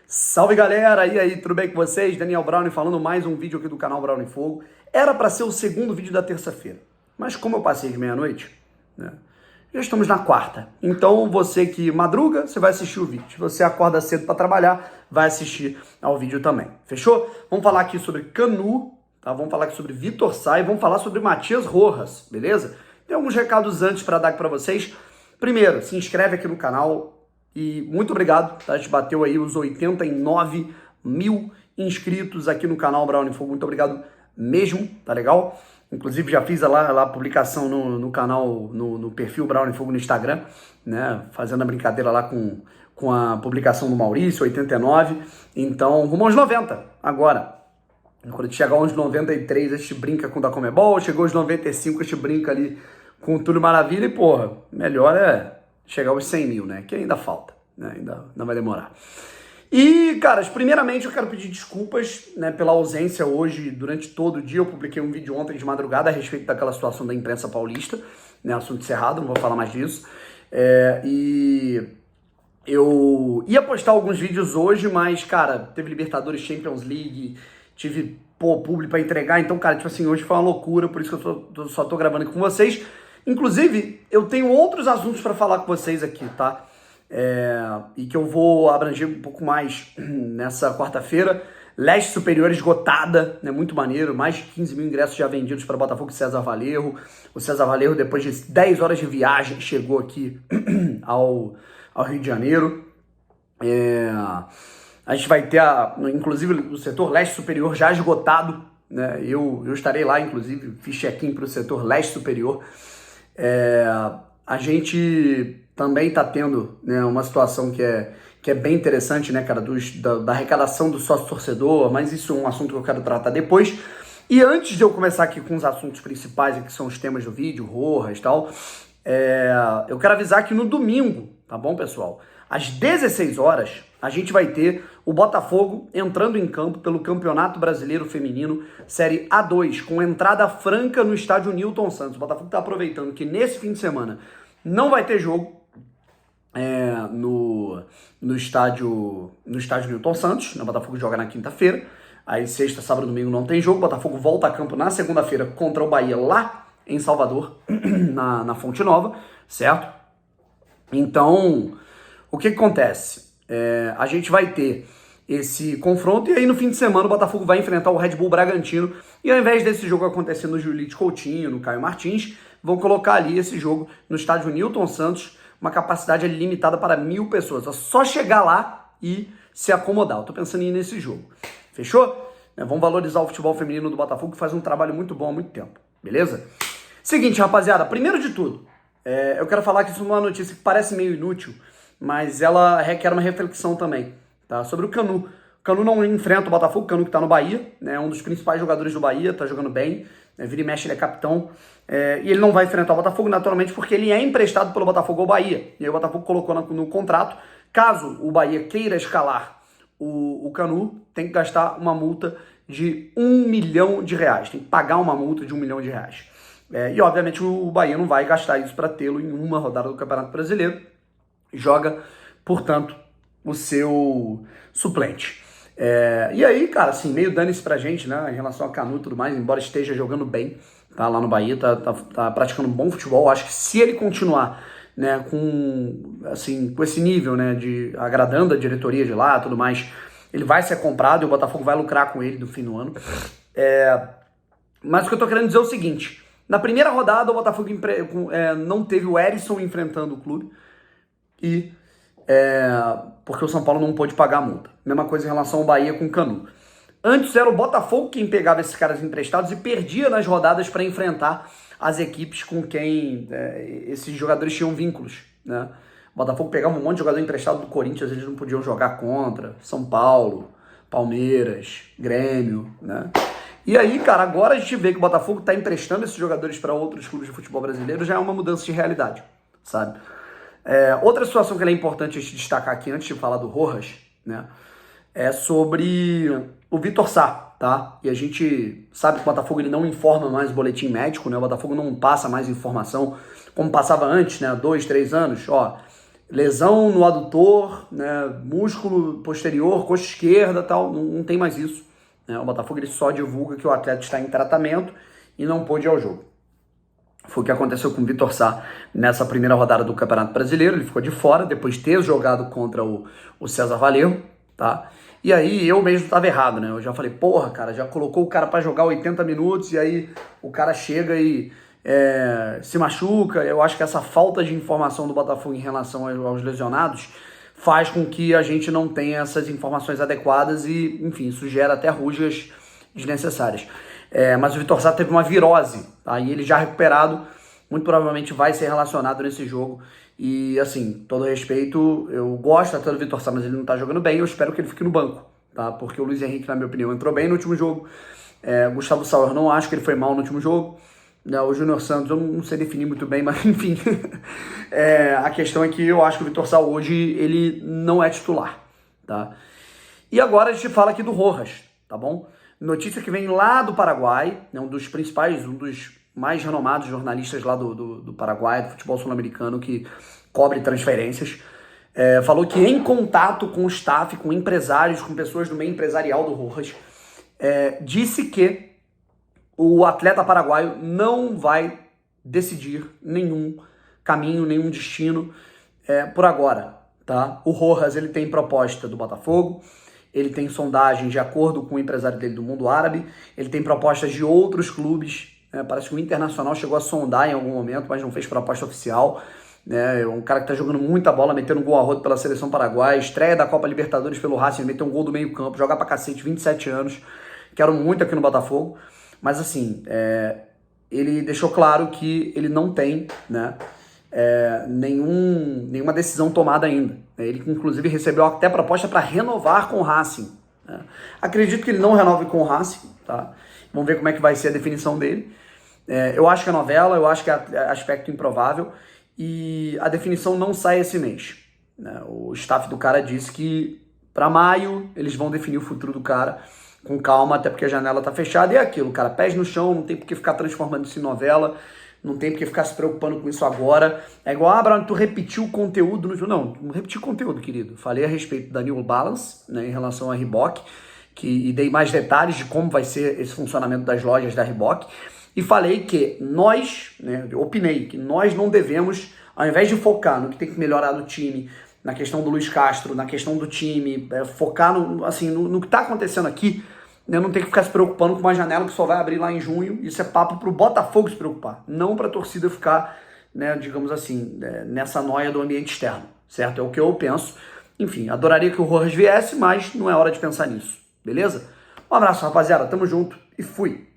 Salve galera, e aí, tudo bem com vocês? Daniel Brownie falando mais um vídeo aqui do canal Brownie Fogo. Era para ser o segundo vídeo da terça-feira, mas como eu passei de meia-noite, né, já estamos na quarta. Então você que madruga, você vai assistir o vídeo. Se você acorda cedo para trabalhar, vai assistir ao vídeo também. Fechou? Vamos falar aqui sobre Canu, tá? Vamos falar aqui sobre Vitor Sá e vamos falar sobre Matias Rojas, beleza? Tem alguns recados antes para dar aqui para vocês. Primeiro, se inscreve aqui no canal. E muito obrigado, tá? A gente bateu aí os 89 mil inscritos aqui no canal Brownie Fogo. Muito obrigado mesmo, tá legal? Inclusive já fiz lá a publicação no canal, no perfil Brownie Fogo no Instagram, né? Fazendo a brincadeira lá com a publicação do Maurício, 89. Então, rumo aos 90 agora. Quando chegar aos 93, a gente brinca com o da Comebol. Chegou aos 95, a gente brinca ali com o Túlio Maravilha. E, porra, melhor é chegar aos 100 mil, né? Que ainda falta, né? Ainda vai demorar. E, caras, primeiramente eu quero pedir desculpas, né, pela ausência hoje, durante todo o dia. Eu publiquei um vídeo ontem de madrugada a respeito daquela situação da imprensa paulista, né? Assunto encerrado, não vou falar mais disso. E eu ia postar alguns vídeos hoje, mas, cara, teve Libertadores, Champions League, tive, público pra entregar. Então, cara, tipo assim, hoje foi uma loucura, por isso que eu só tô gravando aqui com vocês. Inclusive, eu tenho outros assuntos para falar com vocês aqui, tá? E que eu vou abranger um pouco mais nessa quarta-feira. Leste Superior esgotada, né? Muito maneiro. Mais de 15 mil ingressos já vendidos para Botafogo e César Valerro. O César Valerro, depois de 10 horas de viagem, chegou aqui ao Rio de Janeiro. A gente vai ter, inclusive, o setor Leste Superior já esgotado, né? Eu estarei lá, inclusive, fiz check-in para o setor Leste Superior. A gente também está tendo, né, uma situação que é bem interessante, né, cara, da arrecadação do sócio-torcedor, mas isso é um assunto que eu quero tratar depois. E antes de eu começar aqui com os assuntos principais, que são os temas do vídeo, Rojas e tal, eu quero avisar que no domingo, tá bom, pessoal? Às 16 horas, a gente vai ter o Botafogo entrando em campo pelo Campeonato Brasileiro Feminino, Série A2, com entrada franca no estádio Newton Santos. O Botafogo está aproveitando que nesse fim de semana não vai ter jogo no estádio Newton Santos. O Botafogo joga na quinta-feira, aí sexta, sábado, domingo não tem jogo. O Botafogo volta a campo na segunda-feira contra o Bahia lá em Salvador, na Fonte Nova, certo? Então, o que acontece? A gente vai ter esse confronto e aí no fim de semana o Botafogo vai enfrentar o Red Bull Bragantino e ao invés desse jogo acontecer no Julite Coutinho, no Caio Martins, vão colocar ali esse jogo no estádio Newton Santos, uma capacidade ali limitada para 1.000 pessoas. É só chegar lá e se acomodar. Eu tô pensando em ir nesse jogo. Fechou? Vamos valorizar o futebol feminino do Botafogo, que faz um trabalho muito bom há muito tempo. Beleza? Seguinte, rapaziada, primeiro de tudo, eu quero falar que isso é uma notícia que parece meio inútil, mas ela requer uma reflexão também, tá? Sobre o Canu. O Canu não enfrenta o Botafogo, o Canu que tá no Bahia, né? Um dos principais jogadores do Bahia, tá jogando bem, né? Vira e mexe, ele é capitão, e ele não vai enfrentar o Botafogo, naturalmente, porque ele é emprestado pelo Botafogo ao Bahia. E aí o Botafogo colocou no contrato, caso o Bahia queira escalar o Canu, tem que gastar uma multa de R$1 milhão, tem que pagar uma multa de R$1 milhão. E obviamente o Bahia não vai gastar isso para tê-lo em uma rodada do Campeonato Brasileiro. Joga, portanto, o seu suplente. E aí, cara, assim, meio dane-se pra gente, né, em relação a Canu e tudo mais, embora esteja jogando bem, tá, lá no Bahia, tá praticando um bom futebol. Acho que se ele continuar, né, com esse nível, né, agradando a diretoria de lá, tudo mais, ele vai ser comprado e o Botafogo vai lucrar com ele no fim do ano. Mas o que eu tô querendo dizer é o seguinte: na primeira rodada, o Botafogo não teve o Erisson enfrentando o clube, porque o São Paulo não pôde pagar a multa. Mesma coisa em relação ao Bahia com o Canu. Antes era o Botafogo quem pegava esses caras emprestados e perdia nas rodadas para enfrentar as equipes com quem esses jogadores tinham vínculos, né? O Botafogo pegava um monte de jogador emprestado do Corinthians, eles não podiam jogar contra. São Paulo, Palmeiras, Grêmio, né? E aí, cara, agora a gente vê que o Botafogo tá emprestando esses jogadores para outros clubes de futebol brasileiro, já é uma mudança de realidade, sabe? Outra situação que é importante a gente destacar aqui, antes de falar do Rojas, né, é sobre o Vitor Sá, tá? E a gente sabe que o Botafogo ele não informa mais o boletim médico, né? O Botafogo não passa mais informação como passava antes, né? 2, 3 anos, ó, lesão no adutor, né, músculo posterior, coxa esquerda, tal, não tem mais isso. Né? O Botafogo ele só divulga que o atleta está em tratamento e não pôde ir ao jogo. Foi o que aconteceu com o Vitor Sá nessa primeira rodada do Campeonato Brasileiro. Ele ficou de fora depois de ter jogado contra o César Valerro, tá? E aí eu mesmo estava errado, né? Eu já falei, porra, cara, já colocou o cara para jogar 80 minutos e aí o cara chega e se machuca. Eu acho que essa falta de informação do Botafogo em relação aos lesionados faz com que a gente não tenha essas informações adequadas e, enfim, isso gera até rusgas desnecessárias. Mas o Vitor Sá teve uma virose, tá? E ele já recuperado, muito provavelmente vai ser relacionado nesse jogo. E, assim, todo respeito, eu gosto até do Vitor Sá, mas ele não tá jogando bem, eu espero que ele fique no banco, tá? Porque o Luiz Henrique, na minha opinião, entrou bem no último jogo. Gustavo Sauer, não acho que ele foi mal no último jogo. O Júnior Santos, eu não sei definir muito bem, mas enfim. A questão é que eu acho que o Vitor Sá hoje, ele não é titular, tá? E agora a gente fala aqui do Rojas, tá bom? Notícia que vem lá do Paraguai, né, um dos mais renomados jornalistas lá do Paraguai, do futebol sul-americano, que cobre transferências, falou que em contato com o staff, com empresários, com pessoas do meio empresarial do Rojas, disse que o atleta paraguaio não vai decidir nenhum caminho, nenhum destino por agora, tá? O Rojas, ele tem proposta do Botafogo, ele tem sondagens de acordo com o empresário dele do mundo árabe, ele tem propostas de outros clubes, parece que o Internacional chegou a sondar em algum momento, mas não fez proposta oficial, né? Um cara que tá jogando muita bola, metendo um gol a rodo pela seleção paraguaia, estreia da Copa Libertadores pelo Racing, meteu um gol do meio campo, joga pra cacete, 27 anos, quero muito aqui no Botafogo, mas assim, ele deixou claro que ele não tem, né, nenhuma decisão tomada ainda. Ele, inclusive, recebeu até proposta para renovar com o Racing. Né? Acredito que ele não renove com o Racing, tá? Vamos ver como é que vai ser a definição dele. Eu acho que é novela, eu acho que é aspecto improvável e a definição não sai esse mês. Né? O staff do cara disse que para maio eles vão definir o futuro do cara com calma, até porque a janela tá fechada e é aquilo, cara, pés no chão, não tem por que ficar transformando isso em novela, não tem por que ficar se preocupando com isso agora. É igual, Bruno, tu repetiu o conteúdo no jogo. Não repeti o conteúdo, querido. Falei a respeito da New Balance, né, em relação a Reebok, e dei mais detalhes de como vai ser esse funcionamento das lojas da Reebok. E falei que nós, né, eu opinei que nós não devemos, ao invés de focar no que tem que melhorar do time, na questão do Luiz Castro, na questão do time, focar no que tá acontecendo aqui, né, não tem que ficar se preocupando com uma janela que só vai abrir lá em junho. Isso é papo pro Botafogo se preocupar, não pra torcida ficar, né, digamos assim, nessa noia do ambiente externo, certo? É o que eu penso. Enfim, adoraria que o Rojas viesse, mas não é hora de pensar nisso, beleza? Um abraço, rapaziada, tamo junto e fui!